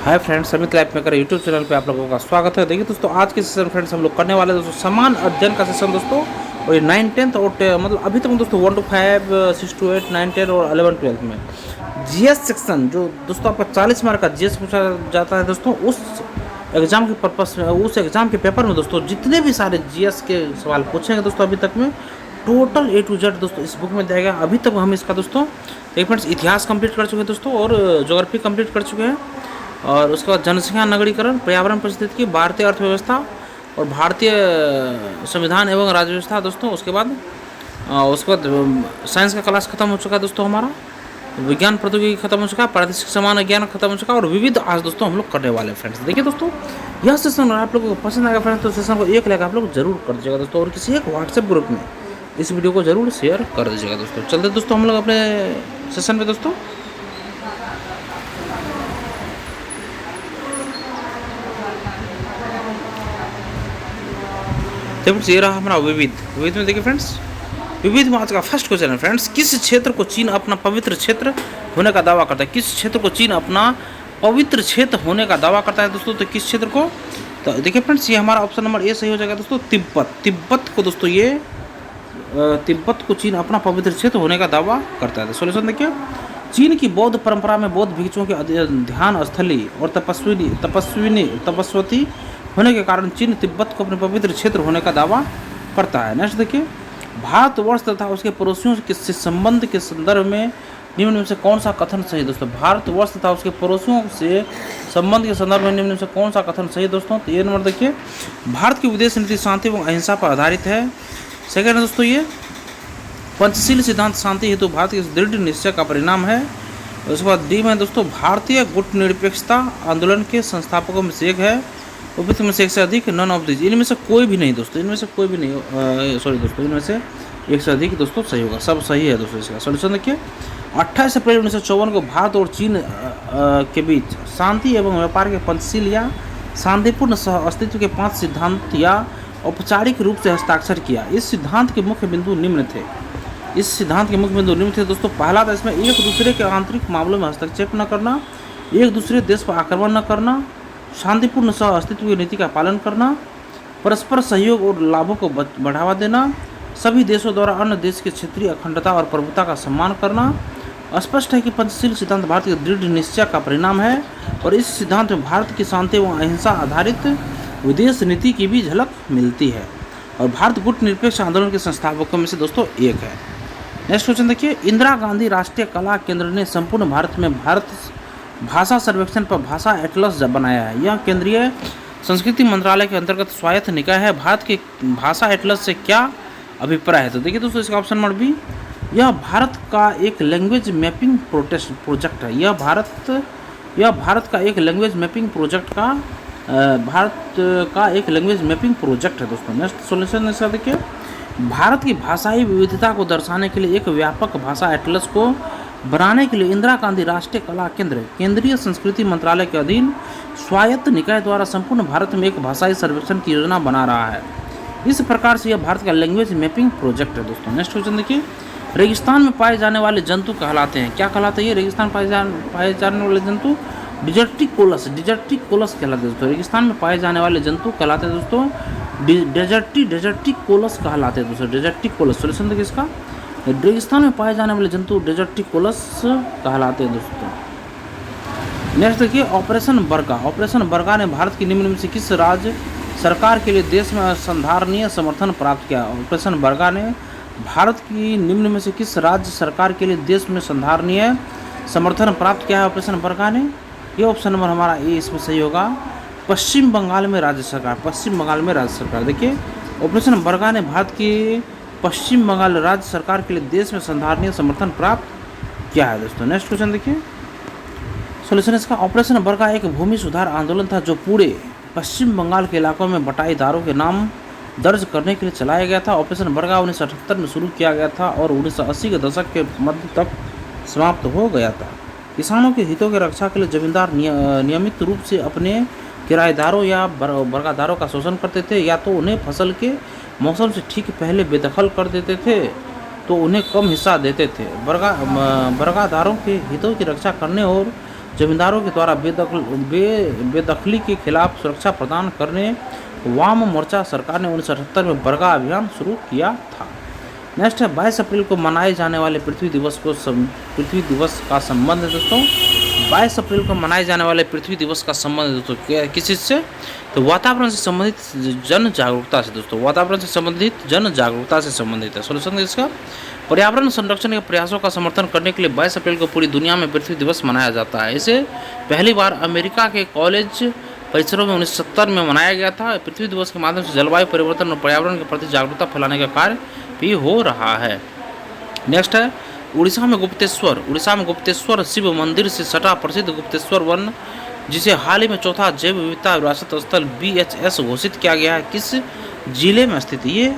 Hi friends, समित life maker YouTube channel पे आप लोगों का स्वागत है। देखिए दोस्तों, आज के सेशन फ्रेंड्स हम लोग करने वाले दोस्तों समान अध्ययन का सेशन दोस्तों। और ये 9 10th और मतलब अभी तक दोस्तों 1 to 5 6 to 8 9 10 और 11 12 में जीएस सेक्शन जो दोस्तों आपका 40 मार्क का जीएस पूछा जाता है दोस्तों। उस एग्ज़ाम के पर्पस में, उस एग्ज़ाम के पेपर में दोस्तों जितने भी सारे जीएस के सवाल पूछेंगे दोस्तों अभी तक में टोटल A to Z दोस्तों इस बुक में दिया गया। अभी तक हम इसका दोस्तों एक फ्रेंड्स इतिहास कंप्लीट कर चुके हैं दोस्तों और ज्योग्राफी कंप्लीट कर चुके हैं। और उसके बाद जनसंख्या नगरीकरण, पर्यावरण परिस्थिति, भारतीय अर्थव्यवस्था और भारतीय संविधान एवं राज्य व्यवस्था दोस्तों। उसके बाद साइंस का क्लास खत्म हो चुका है दोस्तों हमारा, विज्ञान प्रौद्योगिकी खत्म हो चुका है, प्रादेशिक सामान्य ज्ञान खत्म हो चुका है और विविध आज दोस्तों हम लोग करने वाले हैं फ्रेंड्स। देखिए दोस्तों, यह सेशन आप लोगों को पसंद आएगा फ्रेंड्स तो सेशन को एक लाइक आप लोग जरूर कर दीजिएगा दोस्तों और किसी एक व्हाट्सएप ग्रुप में इस वीडियो को जरूर शेयर कर दीजिएगा दोस्तों। चलते दोस्तों हम लोग अपने सेशन में दोस्तों। फ्रेंड्स ये रहा हमारा विविध में। देखिए फ्रेंड्स, विविध में आज का फर्स्ट क्वेश्चन है फ्रेंड्स, किस क्षेत्र को चीन अपना पवित्र क्षेत्र होने का दावा करता है? किस क्षेत्र को चीन अपना पवित्र क्षेत्र होने का दावा करता है दोस्तों? तो किस क्षेत्र को? तो देखिए फ्रेंड्स, ये हमारा ऑप्शन नंबर ए सही हो जाएगा दोस्तों, तिब्बत को दोस्तों। ये तिब्बत को चीन अपना पवित्र क्षेत्र होने का दावा करता है। सोल्यूशन देखिए, चीन की बौद्ध परंपरा में बौद्ध भिक्षुओं के ध्यान स्थली और तपस्वती होने के कारण चीन तिब्बत को अपने पवित्र क्षेत्र होने का दावा करता है। नेक्स्ट देखिए, भारतवर्ष तथा उसके पड़ोसियों से संबंध के संदर्भ में निम्न में से कौन सा कथन सही दोस्तों? भारतवर्ष तथा उसके पड़ोसियों से संबंध के संदर्भ में निम्न में से कौन सा कथन सही दोस्तों? तो ये नंबर देखिए, भारत की विदेश नीति शांति एवं अहिंसा पर आधारित है। सेकेंड दोस्तों, ये पंचशील सिद्धांत शांति हेतु भारत के दृढ़ निश्चय का परिणाम है। उसके बाद डी में दोस्तों, भारतीय गुटनिरपेक्षता आंदोलन के संस्थापकों में से एक है। उपयुक्त में से एक से अधिक, नन ऑफ दिस, इनमें से कोई भी नहीं दोस्तों, इनमें से कोई भी नहीं, सॉरी दोस्तों, इनमें से एक से अधिक दोस्तों सही होगा, सब सही है दोस्तों। इसका सोल्यूशन देखिए, 28 अप्रैल 1954 को भारत और चीन के बीच शांति एवं व्यापार के पंचशील या शांतिपूर्ण सह अस्तित्व के 5 सिद्धांत या औपचारिक रूप से हस्ताक्षर किया। इस सिद्धांत के मुख्य बिंदु निम्न थे। दोस्तों। पहला था इसमें एक दूसरे के आंतरिक मामलों में हस्तक्षेप न करना, एक दूसरे देश पर आक्रमण न करना, शांतिपूर्ण सह अस्तित्व की नीति का पालन करना, परस्पर सहयोग और लाभों को बढ़ावा देना, सभी देशों द्वारा अन्य देश की क्षेत्रीय अखंडता और प्रभुता का सम्मान करना। स्पष्ट है कि पंचशील सिद्धांत भारत के दृढ़ निश्चय का परिणाम है और इस सिद्धांत में भारत की शांति एवं अहिंसा आधारित विदेश नीति की भी झलक मिलती है और भारत गुटनिरपेक्ष आंदोलन के संस्थापकों में से दोस्तों एक है। नेक्स्ट क्वेश्चन देखिए, इंदिरा गांधी राष्ट्रीय कला केंद्र ने संपूर्ण भारत में भारत भाषा सर्वेक्षण पर भाषा एटलस बनाया है। यह केंद्रीय संस्कृति मंत्रालय के अंतर्गत स्वायत्त निकाय है। भारत के भाषा एटलस से क्या अभिप्राय है? तो देखिए दोस्तों, इसका ऑप्शन नंबर बी, यह भारत का एक लैंग्वेज मैपिंग प्रोजेक्ट है। यह भारत का एक लैंग्वेज मैपिंग प्रोजेक्ट है दोस्तों। नेक्स्ट सोल्यूशन इसका देखिए, भारत की भाषाई विविधता को दर्शाने के लिए एक व्यापक भाषा एटलस को बनाने के लिए इंदिरा गांधी राष्ट्रीय कला केंद्र केंद्रीय संस्कृति मंत्रालय के अधीन स्वायत्त निकाय द्वारा संपूर्ण भारत में एक भाषाई सर्वेक्षण की योजना बना रहा है। इस प्रकार से यह भारत का लैंग्वेज मैपिंग प्रोजेक्ट है दोस्तों। नेक्स्ट क्वेश्चन देखिए, रेगिस्तान में पाए जाने वाले जंतु कहलाते हैं? क्या कहलाते हैं ये रेगिस्तान पाए जाने वाले जंतु? डिजर्टिक कोलस कहलाते हैं दोस्तों। रेगिस्तान में पाए जाने वाले जंतु कहलाते हैं दोस्तों डेजर्टिक कोलस कहलाते हैं दोस्तों। डेजर्टिक कोलस सोल्यूशन देखिए इसका, रेगिस्तान में पाए जाने वाले जंतु डेजर्टिक कोलस कहलाते हैं दोस्तों। नेक्स्ट देखिए, ऑपरेशन बरगा ने भारत की निम्न में से किस राज्य सरकार के लिए देश में संधारणीय समर्थन प्राप्त किया? ऑपरेशन बरगा ने भारत की निम्न में से किस राज्य सरकार के लिए देश में संधारणीय समर्थन प्राप्त किया है? ऑपरेशन बरगा ने, ये ऑप्शन नंबर हमारा ए इसमें सही होगा, पश्चिम बंगाल में राज्य सरकार। देखिए, ऑपरेशन बरगा ने भारत की पश्चिम बंगाल राज्य सरकार के लिए देश में संधारणीय समर्थन प्राप्त किया है दोस्तों। नेक्स्ट क्वेश्चन देखिए, सोल्यूशन इसका, ऑपरेशन बरगा एक भूमि सुधार आंदोलन था जो पूरे पश्चिम बंगाल के इलाकों में बटाईदारों के नाम दर्ज करने के लिए चलाया गया था। ऑपरेशन बरगा 1978 में शुरू किया गया था और 1980 के दशक के मध्य तक समाप्त हो गया था। किसानों के हितों की रक्षा के लिए जमींदार नियमित रूप से अपने किराएदारों या बरगादारों का शोषण करते थे, या तो उन्हें फसल के मौसम से ठीक पहले बेदखल कर देते थे तो उन्हें कम हिस्सा देते थे। बरगादारों के हितों की रक्षा करने और जमींदारों के द्वारा बेदखली के खिलाफ सुरक्षा प्रदान करने वाम मोर्चा सरकार ने 1978 में बरगा अभियान शुरू किया था। नेक्स्ट है 22 अप्रैल को मनाए जाने वाले पृथ्वी दिवस का संबंध है दोस्तों। 22 अप्रैल को मनाए जाने वाले पृथ्वी दिवस का संबंध दोस्तों किस चीज़ से, तो वातावरण से संबंधित जन जागरूकता से दोस्तों, वातावरण से संबंधित जन जागरूकता से संबंधित है। सोल्यूशन इसका पर्यावरण संरक्षण के प्रयासों का समर्थन करने के लिए 22 अप्रैल को पूरी दुनिया में पृथ्वी दिवस मनाया जाता है। इसे पहली बार अमेरिका के कॉलेज परिसरों में 1970 में मनाया गया था। पृथ्वी दिवस के माध्यम से जलवायु परिवर्तन और पर्यावरण के प्रति जागरूकता फैलाने का कार्य भी हो रहा है। नेक्स्ट है उड़ीसा में गुप्तेश्वर शिव मंदिर से सटा प्रसिद्ध गुप्तेश्वर वन, जिसे हाल ही में चौथा जैव विविधता विरासत स्थल BHS घोषित किया गया है, किस जिले में स्थित है? ये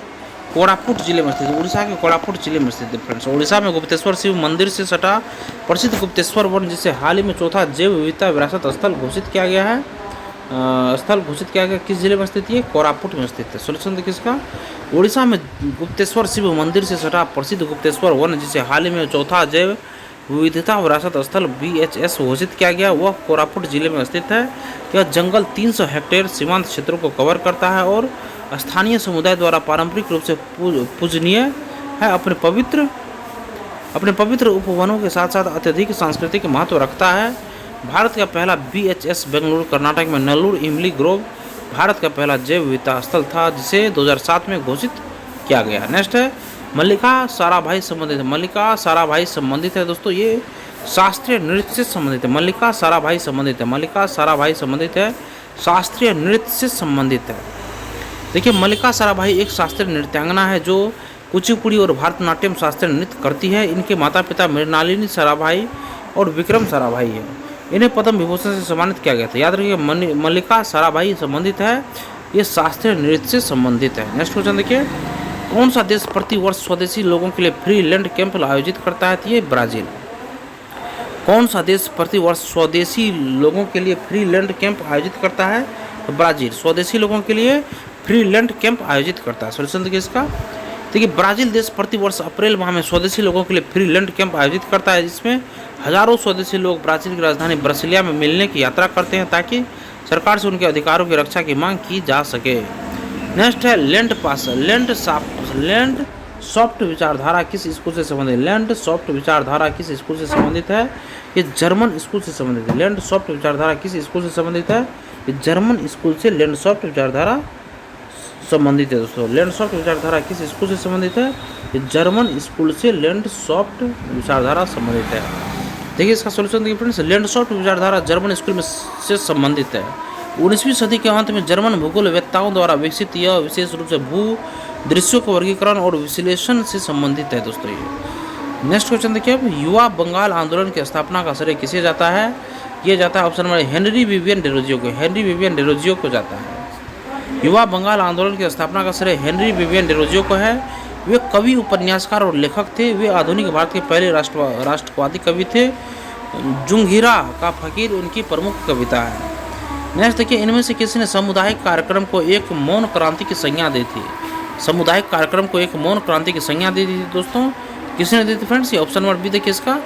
कोरापुट जिले में स्थित है, उड़ीसा के कोरापुट जिले में स्थित है फ्रेंड्स। उड़ीसा में गुप्तेश्वर शिव मंदिर से सटा प्रसिद्ध गुप्तेश्वर वन, जिसे हाल ही में चौथा जैव विविधता विरासत स्थल घोषित किया गया है, किस जिले में स्थित है? कोरापुट में स्थित है। सोल्यूशन देखिए इसका, उड़ीसा में गुप्तेश्वर शिव मंदिर से सटा प्रसिद्ध गुप्तेश्वर वन, जिसे हाल ही में चौथा जैव विविधता विरासत स्थल BHS घोषित किया गया, वह कोरापुट जिले में स्थित है। यह जंगल 300 हेक्टेयर सीमांत क्षेत्रों को कवर करता है और स्थानीय समुदाय द्वारा पारंपरिक रूप से पूजनीय है। अपने पवित्र उपवनों के साथ साथ अत्यधिक सांस्कृतिक महत्व रखता है। भारत का पहला BHS बेंगलुरु कर्नाटक में नल्लूर इमली ग्रोव भारत का पहला जैव विविधता स्थल था, जिसे 2007 में घोषित किया गया। नेक्स्ट है मल्लिका साराभाई संबंधित है। मल्लिका साराभाई संबंधित है दोस्तों, ये शास्त्रीय नृत्य से संबंधित है। मल्लिका साराभाई संबंधित है, शास्त्रीय नृत्य से संबंधित है। देखिए मल्लिका साराभाई एक शास्त्रीय नृत्यांगना है जो कुचिपुड़ी और भारतनाट्यम शास्त्रीय नृत्य करती है। इनके माता पिता मृणालिनी साराभाई और विक्रम साराभाई है। इन्हें पद्म विभूषण से सम्मानित किया गया था। याद रखिए मल्लिका साराभाई संबंधित है, ये शास्त्रीय नृत्य से संबंधित है। नेक्स्ट क्वेश्चन देखिए, कौन सा देश प्रति वर्ष स्वदेशी लोगों के लिए फ्री लैंड कैंप आयोजित करता है? तो ये ब्राज़ील। कौन सा देश प्रति वर्ष स्वदेशी लोगों के लिए फ्री लैंड कैंप आयोजित करता है? तो ब्राज़ील स्वदेशी लोगों के लिए फ्री लैंड कैंप आयोजित करता है। सोल्यूशन देखिए इसका, देखिए ब्राज़ील देश प्रति वर्ष अप्रैल माह में स्वदेशी लोगों के लिए फ्री लैंड कैंप आयोजित करता है, जिसमें हजारों स्वदेशी लोग ब्राज़ील की राजधानी ब्रासिलिया में मिलने की यात्रा करते हैं ताकि सरकार से उनके अधिकारों की रक्षा की मांग की जा सके। नेक्स्ट है लैंड पास। लैंड सॉफ्ट विचारधारा किस स्कूल से संबंधित है? लैंड सॉफ्ट विचारधारा किस स्कूल से संबंधित है? ये जर्मन स्कूल से संबंधित है। लैंड सॉफ्ट विचारधारा किस स्कूल से संबंधित है? ये जर्मन स्कूल से लैंड सॉफ्ट विचारधारा संबंधित है दोस्तों। लैंड सॉफ्ट विचारधारा किस स्कूल से संबंधित है? ये जर्मन स्कूल से लैंड सॉफ्ट विचारधारा संबंधित है। देखिए इसका सोल्यूशन देखिए फ्रेंड्स, लैंड सॉफ्ट विचारधारा जर्मन स्कूल में से संबंधित है। 19वीं सदी के अंत में जर्मन भूगोलवेत्ताओं द्वारा विकसित यह विशेष रूप से भू दृश्यों के वर्गीकरण और विश्लेषण से संबंधित है दोस्तों ये। नेक्स्ट क्वेश्चन देखिए, अब युवा बंगाल आंदोलन की स्थापना का श्रेय किसे जाता है? ये जाता है option number Henry Vivian Derozio को जाता है। युवा बंगाल आंदोलन की स्थापना का श्रेय हेनरी विवियन डेरोजियो को है। वे कवि, उपन्यासकार और लेखक थे। वे आधुनिक भारत के पहले राष्ट्रवादी कवि थे। जुंगीरा का फकीर उनकी प्रमुख कविता है। नेक्स्ट देखिए, इनमें से किसी ने सामुदायिक कार्यक्रम को एक मौन क्रांति की संज्ञा दी थी? सामुदायिक कार्यक्रम को एक मौन क्रांति की संज्ञा दी थी दोस्तों, किसने दी थी फ्रेंड्स? ये ऑप्शन नंबर बी देखिए इसका,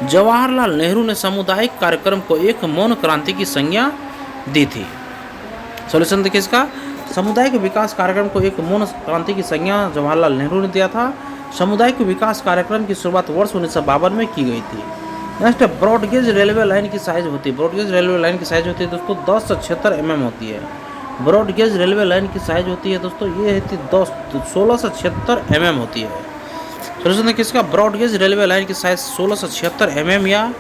जवाहरलाल नेहरू ने सामुदायिक कार्यक्रम को एक मौन क्रांति की संज्ञा दी थी। सॉल्यूशन देखिए इसका, सामुदायिक विकास कार्यक्रम को एक मौन क्रांति की संज्ञा जवाहरलाल नेहरू ने दिया था। सामुदायिक विकास कार्यक्रम की शुरुआत वर्ष 1952 में की गई थी। नेक्स्ट ब्रॉडगेज रेलवे लाइन की साइज होती है। ब्रॉडगेज रेलवे लाइन की साइज होती है दोस्तों 10 से 76 mm होती है। ब्रॉडगेज रेलवे लाइन की साइज होती है दोस्तों, ये है 16 से 76 mm होती है। सोल्यूशन देखिए इसका, ब्रॉडगेज रेलवे लाइन की साइज 16 से 76 mm या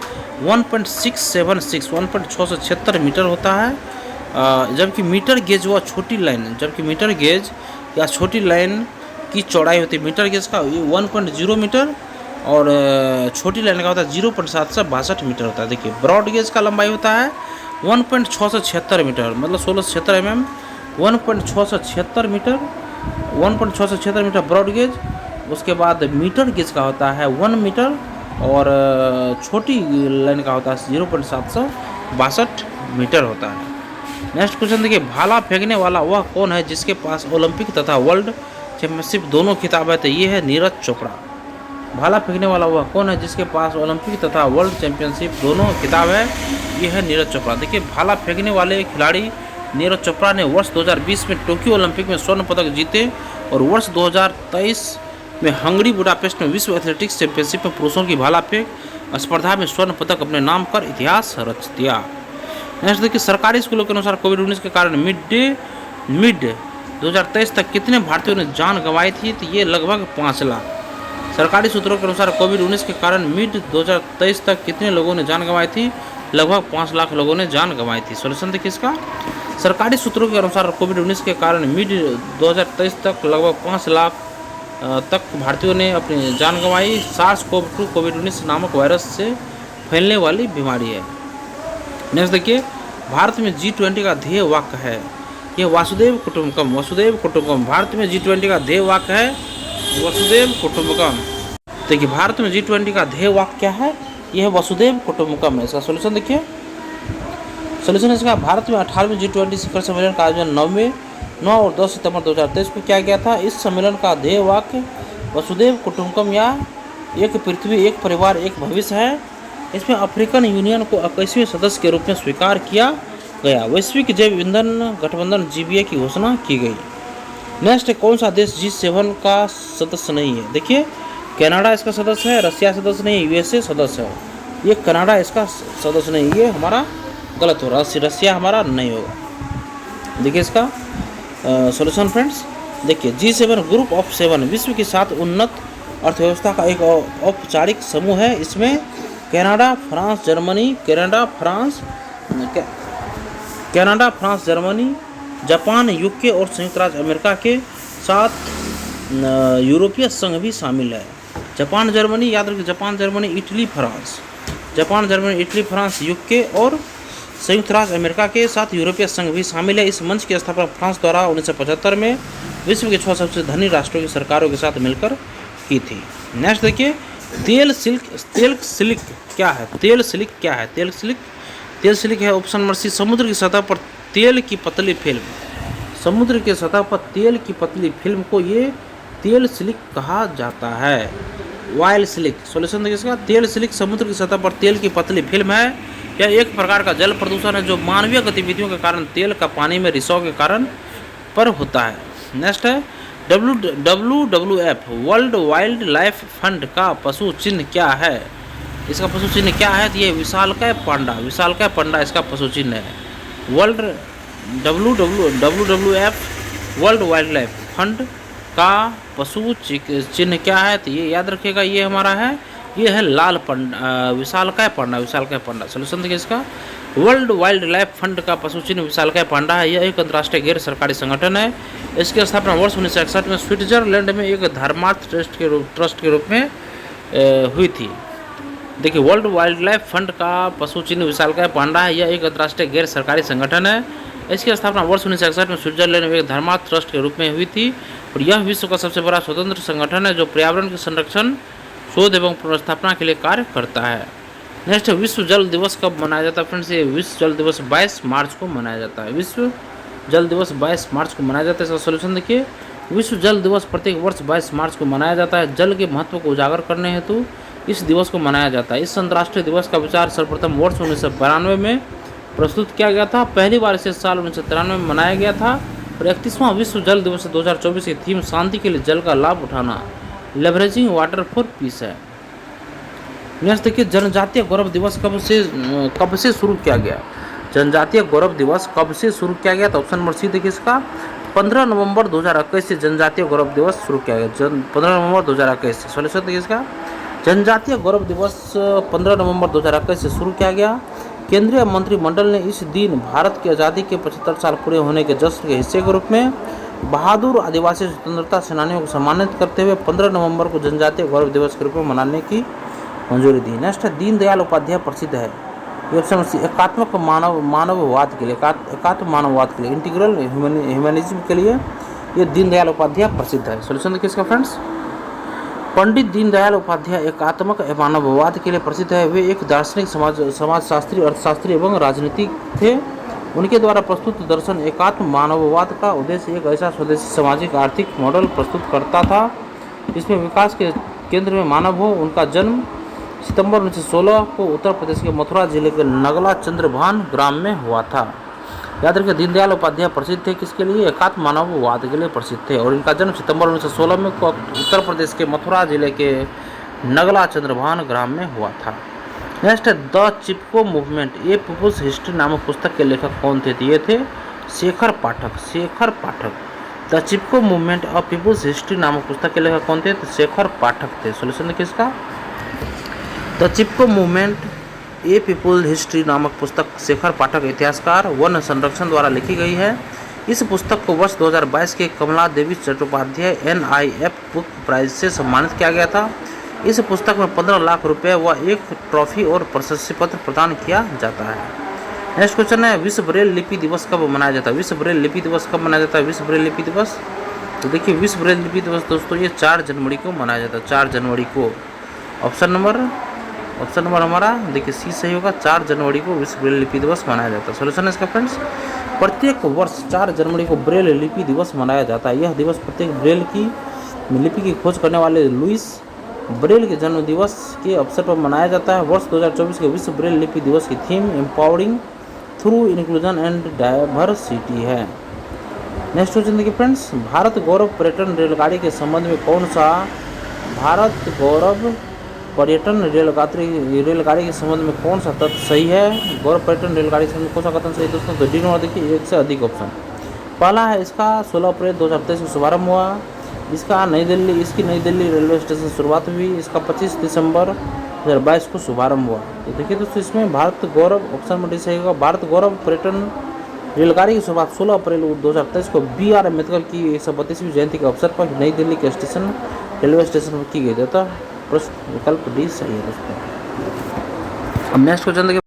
1.676 मीटर होता है। जबकि मीटर गेज व छोटी लाइन, या छोटी लाइन की चौड़ाई होती है मीटर गेज का 1.0 मीटर और छोटी लाइन का होता है 0.762 मीटर होता है। देखिए ब्रॉड गेज का लंबाई होता है 1.676 मीटर, मतलब 16 से 76 mm, 1.676 मीटर ब्रॉड गेज। उसके बाद मीटर गेज का होता है 1 मीटर और छोटी लाइन का होता है 0.762 मीटर होता है। नेक्स्ट क्वेश्चन देखिए, भाला फेंकने वाला वह कौन है जिसके पास ओलंपिक तथा वर्ल्ड चैंपियनशिप दोनों खिताब है? तो ये है नीरज चोपड़ा। भाला फेंकने वाला वह कौन है जिसके पास ओलंपिक तथा वर्ल्ड चैंपियनशिप दोनों खिताब है? यह है नीरज चोपड़ा। देखिए, भाला फेंकने वाले खिलाड़ी नीरज चोपड़ा ने वर्ष 2020 में टोक्यो ओलंपिक में स्वर्ण पदक जीते और वर्ष 2023 में हंगरी बुडापेस्ट में विश्व एथलेटिक्स चैंपियनशिप में पुरुषों की भाला फेंक स्पर्धा में स्वर्ण पदक अपने नाम कर इतिहास रच दिया। नेक्स्ट देखिए, सरकारी स्कूलों के अनुसार कोविड-19 के कारण मिड 2023 तक कितने भारतीयों ने जान गंवाई थी? तो ये लगभग 5 लाख। सरकारी सूत्रों के अनुसार कोविड-19 के कारण मिड 2023 तक कितने लोगों ने जान गंवाई थी? लगभग 5 लाख लोगों ने जान गंवाई थी। सॉल्यूशन देखिए इसका, सरकारी सूत्रों के अनुसार कोविड-19 के कारण मिड 2023 तक लगभग 5 लाख तक भारतीयों ने अपनी जान गंवाई। SARS-CoV-2 कोविड-19 नामक वायरस से फैलने वाली बीमारी है। नेक्स्ट देखिए, भारत में G20 का ध्येय वाक्य है? यह वासुदेव कुटुंबकम। वसुदेव कुटुंबकम भारत में G20 का ध्येय वाक्य है वसुदेव कुटुंबकम। देखिए, भारत में G20 का ध्येय वाक्य क्या है? यह वसुदेव कुटुंबकम है। इसका सॉल्यूशन देखिए, सॉल्यूशन इसका, भारत में 18वें G20 शिखर सम्मेलन का आयोजन 9 और 10 सितंबर 2023 को किया गया था। इस सम्मेलन का ध्येय वाक्य वसुदेव कुटुंबकम या एक पृथ्वी एक परिवार एक भविष्य है। इसमें अफ्रीकन यूनियन को 21वें सदस्य के रूप में स्वीकार किया गया। वैश्विक जैव ईंधन गठबंधन GBA की घोषणा की गई। नेक्स्ट, कौन सा देश G7 का सदस्य नहीं है? देखिए, कनाडा इसका सदस्य है, रसिया सदस्य नहीं, USA सदस्य है। ये कनाडा इसका सदस्य नहीं, ये हमारा गलत होगा, रसिया हमारा नहीं होगा। देखिए इसका सॉल्यूशन फ्रेंड्स, देखिए G7 ग्रुप ऑफ 7 विश्व की 7 उन्नत अर्थव्यवस्था का एक औपचारिक समूह है। इसमें Canada, France, Germany, Japan, UK और संयुक्त राज्य अमेरिका के साथ यूरोपीय संघ भी शामिल है। जापान, जर्मनी, याद रखिए, Japan, Germany, Italy, France, UK और संयुक्त राज्य अमेरिका के साथ यूरोपीय संघ भी शामिल है। इस मंच की स्थापना फ्रांस द्वारा 1975 में विश्व के 6 सबसे धनी राष्ट्रों की सरकारों के साथ मिलकर की थी। नेक्स्ट देखिए, तेल सिलिक क्या है? तेल सिलिक है ऑप्शन नंबर C, समुद्र की सतह पर तेल की पतली फिल्म। समुद्र की सतह पर तेल की पतली फिल्म को ये तेल सिलिक कहा जाता है। वाइल सिलिक। सॉल्यूशन देखिए इसका, तेल सिलिक समुद्र की सतह पर तेल की पतली फिल्म है। यह एक प्रकार का जल प्रदूषण है जो मानवीय गतिविधियों के कारण तेल का पानी में रिसाव के कारण पर होता है। नेक्स्ट है WWF world wild life fund का पशु चिन्ह क्या है? इसका पशु चिन्ह क्या है? तो ये विशालकाय पांडा इसका पशु चिन्ह है। WWF world wild life fund का पशु चिन्ह क्या है? तो ये याद रखिएगा, ये हमारा है, ये है विशालकाय पांडा। सॉल्यूशन देखिए इसका, वर्ल्ड वाइल्ड लाइफ फंड का पशु चिन्ह विशालकाय पांडा है। यह एक अंतर्राष्ट्रीय गैर सरकारी संगठन है। इसकी स्थापना वर्ष 1961 में स्विट्जरलैंड में एक धर्मार्थ ट्रस्ट के रूप में हुई थी। देखिए, वर्ल्ड वाइल्ड लाइफ फंड का पशु चिन्ह विशालकाय पांडा है। यह एक अंतर्राष्ट्रीय गैर सरकारी संगठन है। इसकी स्थापना वर्ष 1961 में स्विट्जरलैंड में एक धर्मार्थ ट्रस्ट के रूप में हुई थी और यह विश्व का सबसे बड़ा स्वतंत्र संगठन है जो पर्यावरण के संरक्षण, शोध एवं पुनर्स्थापना के लिए कार्य करता है। नेक्स्ट, विश्व जल दिवस कब मनाया जाता है फ्रेंड्स? ये विश्व जल दिवस 22 मार्च को मनाया जाता है। विश्व जल दिवस 22 मार्च को मनाया जाता है। इसका सॉल्यूशन देखिए, विश्व जल दिवस प्रत्येक वर्ष 22 मार्च को मनाया जाता है। जल के महत्व को उजागर करने हेतु इस दिवस को मनाया जाता है। इस अंतर्राष्ट्रीय दिवस का विचार सर्वप्रथम वर्ष 1992 में प्रस्तुत किया गया था। पहली बार इसे साल 1993 में मनाया गया था और 31वां विश्व जल दिवस 2024 की थीम शांति के लिए जल का लाभ उठाना, लेवरेजिंग वाटर फॉर पीस है। नेक्स्ट देखिए, जनजातीय गौरव दिवस कब से शुरू किया गया? जनजातीय गौरव दिवस कब से शुरू किया गया? तो ऑप्शन नंबर C देखिए इसका, 15 नवंबर 2021 से जनजातीय गौरव दिवस शुरू किया गया। 15 नवंबर 2021 से। सॉल्यूशन देखिए इसका, जनजातीय गौरव दिवस 15 नवंबर 2021 से शुरू किया गया। केंद्रीय मंत्रिमंडल ने इस दिन भारत की आज़ादी के 75 साल पूरे होने के जश्न के हिस्से के रूप में बहादुर आदिवासी स्वतंत्रता सेनानियों को सम्मानित करते हुए 15 नवंबर को जनजातीय गौरव दिवस के रूप में मनाने की मंजूरी दी। नेक्स्ट है, दीनदयाल उपाध्याय प्रसिद्ध है। ये ऑप्शन C, एकात्मक मानववाद के लिए, इंटीग्रल ह्यूमनिज्म के लिए ये दीनदयाल उपाध्याय प्रसिद्ध है। सॉल्यूशन देखिए इसका फ्रेंड्स, पंडित दीनदयाल उपाध्याय एकात्मक मानववाद के लिए प्रसिद्ध है। वे एक दार्शनिक, समाजशास्त्री, अर्थशास्त्री एवं राजनीतिक थे। उनके द्वारा प्रस्तुत दर्शन एकात्म मानववाद का उद्देश्य एक ऐसा स्वदेशी सामाजिक आर्थिक मॉडल प्रस्तुत करता था जिसमें विकास के केंद्र में मानव हो। उनका जन्म सितंबर 1916 को उत्तर प्रदेश के मथुरा जिले के नगला चंद्रभान ग्राम में हुआ था। याद रखिए, दीनदयाल उपाध्याय प्रसिद्ध थे किसके लिए? एकात्म मानववाद के लिए प्रसिद्ध थे, और इनका जन्म सितंबर 1916 में उत्तर प्रदेश के मथुरा जिले के नगला चंद्रभान ग्राम में हुआ था। नेक्स्ट है the Chipko movement a people's history नामक पुस्तक के लेखक कौन थे? ये थे Shekhar Pathak. Shekhar Pathak. The Chipko movement of people's history नामक पुस्तक के लेखक कौन थे? तो शेखर पाठक थे। सोल्यूशन देखिए इसका, the Chipko movement A people history नामक पुस्तक शेखर पाठक इतिहासकार वन संरक्षण द्वारा लिखी गई है। इस पुस्तक को वर्ष 2022 के कमला देवी चट्टोपाध्याय NIF बुक प्राइज से सम्मानित किया गया था। इस पुस्तक में 15 लाख रुपए व एक ट्रॉफी और प्रशस्ति पत्र प्रदान किया जाता है। नेक्स्ट क्वेश्चन है, विश्व ब्रेल लिपि दिवस कब मनाया जाता है? विश्व ब्रेल लिपि दिवस कब मनाया जाता है? विश्व ब्रेल लिपि दिवस, तो देखिए विश्व ब्रेल लिपि दिवस दोस्तों ये 4 जनवरी को मनाया जाता है। 4 जनवरी को। ऑप्शन नंबर हमारा देखिए सी सही होगा। 4 जनवरी को विश्व ब्रेल लिपि दिवस मनाया जाता है। सोल्यूशन है इसका फ्रेंड्स, प्रत्येक वर्ष 4 जनवरी को ब्रेल लिपि दिवस मनाया जाता है। यह दिवस प्रत्येक ब्रेल की लिपि की खोज करने वाले लुइस ब्रेल के जन्म दिवस के अवसर पर मनाया जाता है। वर्ष 2024 के विश्व ब्रेल लिपि दिवस की theme empowering through inclusion and diversity है। नेक्स्ट क्वेश्चन देखिए फ्रेंड्स, भारत गौरव पर्यटन रेलगाड़ी के संबंध में कौन सा भारत गौरव पर्यटन रेलगाड़ी के संबंध में कौन सा तथ्य सही है? गौरव पर्यटन रेलगाड़ी के संबंध में कौन सा कथन सही है दोस्तों? तो डी नंबर देखिए, एक से अधिक ऑप्शन। पहला है इसका 16 अप्रैल 2023 को शुभारंभ हुआ। इसकी नई दिल्ली रेलवे स्टेशन से शुरुआत हुई। इसका 25 दिसंबर 2022 को शुभारंभ हुआ। तो देखिए दोस्तों इसमें भारत गौरव ऑप्शन में डी सही होगा। भारत गौरव पर्यटन रेलगाड़ी की शुरुआत 16 अप्रैल 2023 को BR अम्बेडकर की 132वीं जयंती के अवसर पर नई दिल्ली के स्टेशन रेलवे स्टेशन पर की गई थी। प्रश्न विकल्प डी सही है दोस्तों। अब नेक्स्ट क्वेश्चन देखिए।